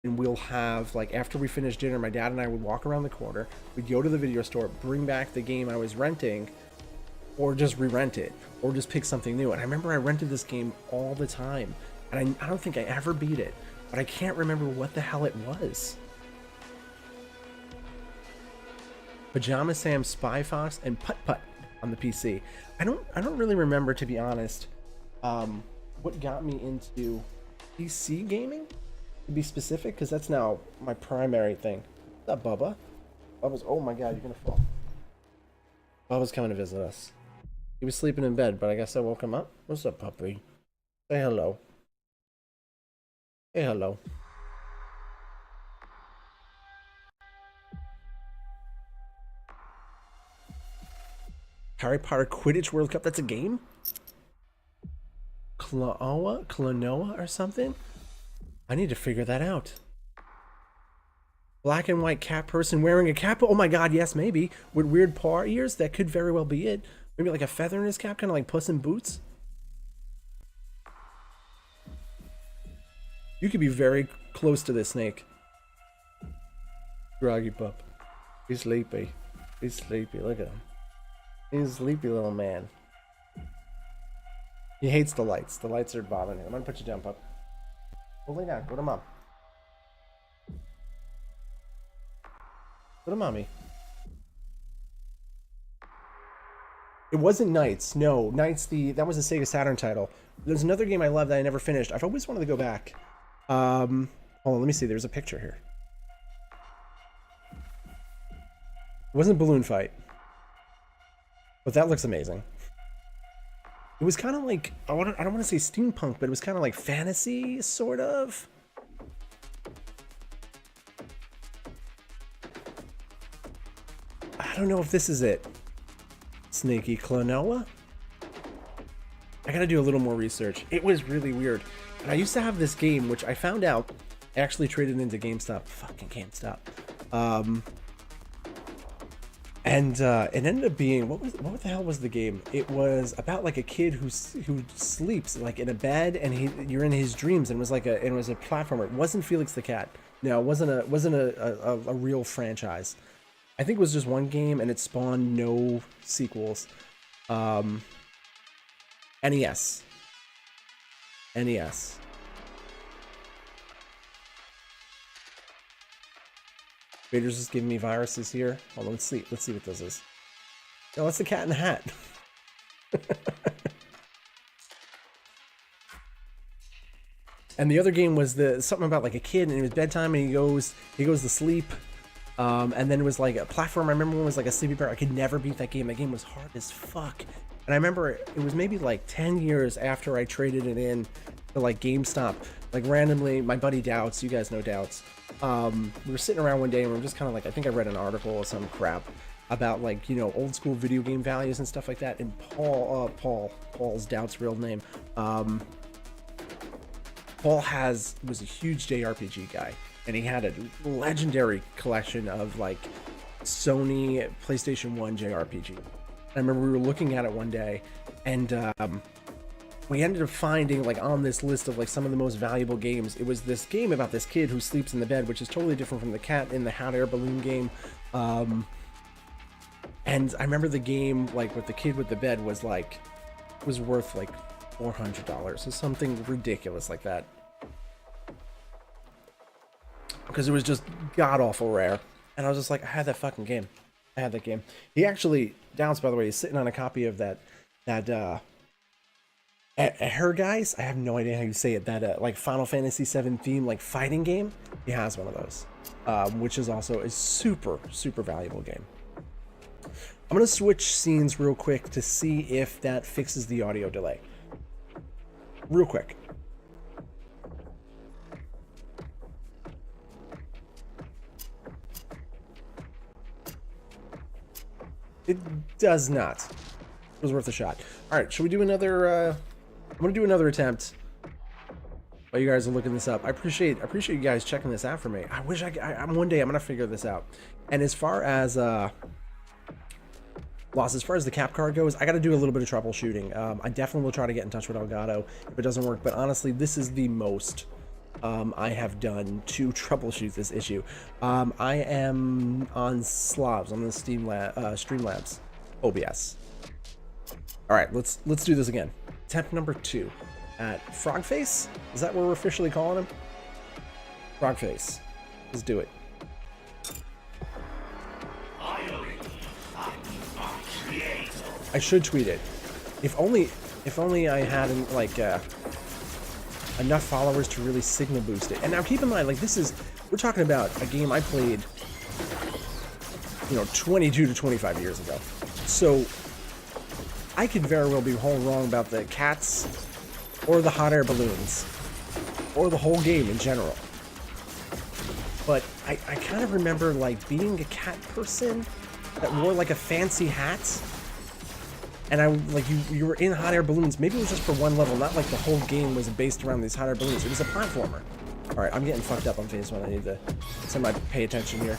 and we'll have, like, after we finish dinner, my dad and I would walk around the corner, we'd go to the video store, bring back the game I was renting, or just re-rent it, or just pick something new. And I remember I rented this game all the time, and I don't think I ever beat it, but I can't remember what the hell it was. Pajama Sam, Spy Fox, and Putt Putt on the PC. I don't really remember, to be honest, what got me into PC gaming, to be specific, because that's now my primary thing. What's up, Bubba? Bubba's, oh my god, you're gonna fall. Bubba's coming to visit us. He was sleeping in bed, but I guess I woke him up. What's up, puppy? Say hello. Say hello. Harry Potter Quidditch World Cup, that's a game? Klonoa or something? I need to figure that out. Black and white cat person wearing a cap? Oh my god, yes, maybe. With weird paw ears? That could very well be it. Maybe like a feather in his cap, kind of like Puss in Boots? You could be very close to this snake. Groggy pup. He's sleepy. He's sleepy, look at him. He's a sleepy little man. He hates the lights. The lights are bothering him. I'm gonna put you down, pup. Well, lay down. Go to mom. Go to mommy. It wasn't Knights. No, Knights, that was a Sega Saturn title. There's another game I love that I never finished. I've always wanted to go back. Hold on, let me see. There's a picture here. It wasn't Balloon Fight. But that looks amazing. It was kind of like, I don't want to say steampunk, but it was kind of like fantasy, sort of. I don't know if this is it. Snaky Klonoa? I gotta do a little more research. It was really weird. And I used to have this game, which I found out I actually traded into GameStop. Fucking GameStop. And it ended up being, what the hell was the game? It was about like a kid who sleeps like in a bed, and you're in his dreams, and it was like it was a platformer. It wasn't Felix the Cat. No, it wasn't a real franchise. I think it was just one game, and it spawned no sequels. NES. NES. Vader's just giving me viruses here. Hold on, let's see what this is. No, that's the Cat in the Hat. And the other game was something about like a kid, and it was bedtime, and he goes to sleep. And then it was like a platform. I remember one was like a sleepy bear. I could never beat that game. That game was hard as fuck. And I remember it was maybe like 10 years after I traded it in to like GameStop. Like randomly, my buddy Doubts, you guys know Doubts. We were sitting around one day, and we were just kind of like, I think I read an article or some crap about like, you know, old school video game values and stuff like that. And Paul's Doubts' real name. Paul was a huge JRPG guy. And he had a legendary collection of like Sony PlayStation 1 JRPG. I remember we were looking at it one day, and we ended up finding like on this list of like some of the most valuable games, it was this game about this kid who sleeps in the bed, which is totally different from the Cat in the Hot Air Balloon game. And I remember the game like with the kid with the bed was worth like $400 or something ridiculous like that. Because it was just god-awful rare. And I was just like, I had that fucking game. I had that game. He actually, Downs, by the way, he's sitting on a copy of that Her Guys? I have no idea how you say it. That, like, Final Fantasy VII theme, like, fighting game. He has one of those. Which is also a super, super valuable game. I'm going to switch scenes real quick to see if that fixes the audio delay. Real quick. It does not. It was worth a shot. All right, should we do another? I'm gonna do another attempt. While you guys are looking this up, I appreciate you guys checking this out for me. I wish I'm one day I'm gonna figure this out. And as far as as far as the cap card goes, I got to do a little bit of troubleshooting. I definitely will try to get in touch with Elgato if it doesn't work. But honestly, this is the most I have done to troubleshoot this issue. I am on Slobs on the Streamlabs OBS. All right, let's do this again. Attempt number 2 at Frogface. Is that what we're officially calling him? Frogface. Let's do it. I should tweet it. If only I had like enough followers to really signal boost it. And now keep in mind, like we're talking about a game I played, 22 to 25 years ago. So I could very well be whole wrong about the cats or the hot air balloons or the whole game in general. But I kind of remember like being a cat person that wore like a fancy hat. And I like you were in hot air balloons. Maybe it was just for one level, not like the whole game was based around these hot air balloons. It was a platformer. All right, I'm getting fucked up on phase 1. I need to pay attention here.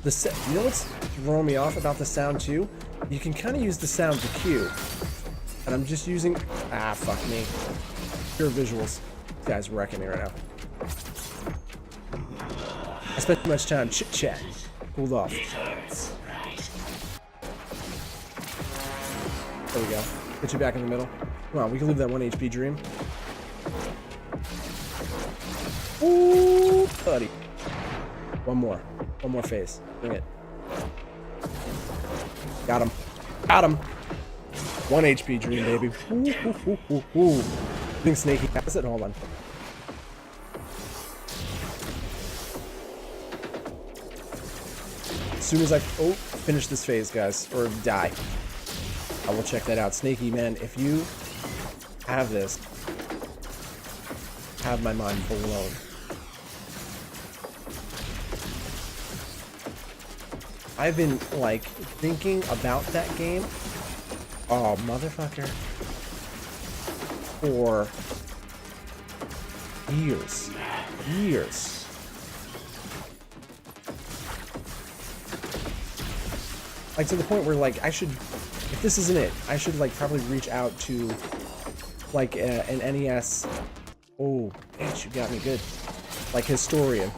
You know what's throwing me off about the sound too? You can kind of use the sound to cue. And I'm just using, fuck me. Pure visuals. This guy's wrecking me right now. I spent too much time chit-chat. Cooled off. There we go. Put you back in the middle. Come on, we can live that 1 HP dream. Ooh, buddy. One more phase. Bring it. Got him. Got him. 1 HP dream, baby. Ooh. I think Snaky has it. Hold on. As soon as I finish this phase, guys, or die, I will check that out. Snaky, man, if you have this, have my mind blown. I've been like thinking about that game, oh motherfucker, for years. Like to the point where like if this isn't it, I should like probably reach out to like an NES. Oh, bitch, you got me good. Like historian.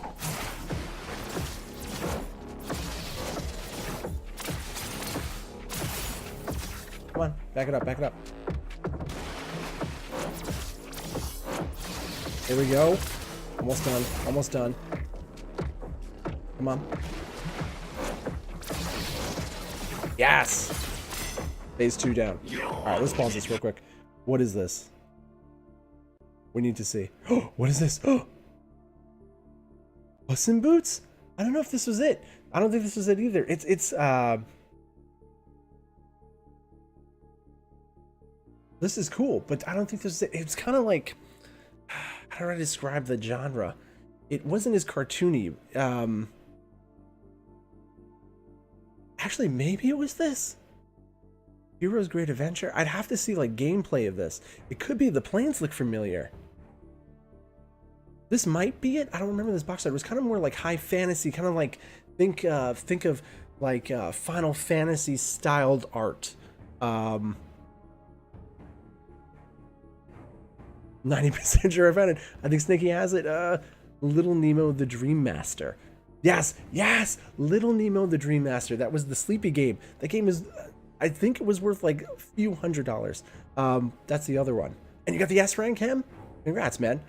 Come on, back it up. Here we go. Almost done. Come on. Yes! Phase 2 down. Alright, let's pause this real quick. What is this? We need to see. Oh, what is this? Oh! Puss in Boots? I don't know if this was it. I don't think this was it either. It's this is cool, but I don't think this is it. It's kind of like, how do I describe the genre? It wasn't as cartoony. Actually, maybe it was this. Hero's Great Adventure? I'd have to see like gameplay of this. It could be, the planes look familiar. This might be it. I don't remember this box art. It was kind of more like high fantasy, kind of like think of like Final Fantasy styled art. 90% sure I found it. I think Snaky has it. Little Nemo the Dream Master. Yes, Little Nemo the Dream Master. That was the Sleepy game. That game is, I think it was worth like a few $100s. That's the other one. And you got the S rank, Hem? Congrats, man.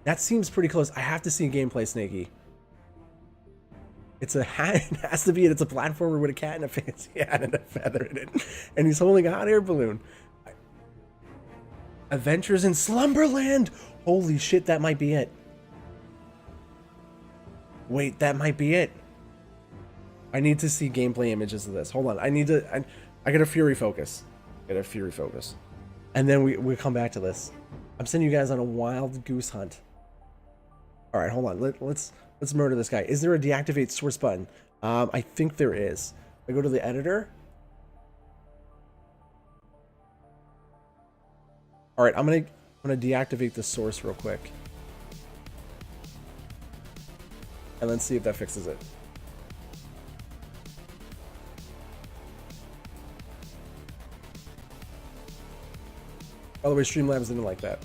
That seems pretty close. I have to see gameplay, Snaky. It's a hat. It has to be it. It's a platformer with a cat and a fancy hat and a feather in it. And he's holding a hot air balloon. Adventures in Slumberland. Holy shit, that might be it. Wait, that might be it. I need to see gameplay images of this. Hold on. I got a Furi focus. And then we'll come back to this. I'm sending you guys on a wild goose hunt. All right, hold on. Let's murder this guy. Is there a deactivate source button? I think there is. I go to the editor. All right, I'm gonna deactivate the source real quick, and then see if that fixes it. By the way, Streamlabs didn't like that.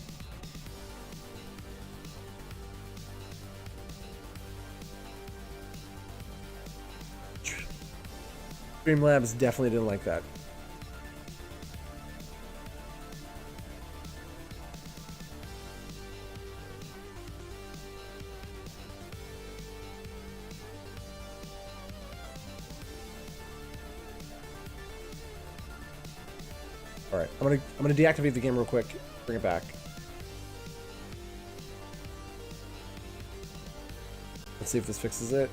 Streamlabs definitely didn't like that. All right, I'm gonna deactivate the game real quick. Bring it back. Let's see if this fixes it.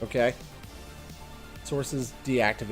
Okay. Sources deactivated.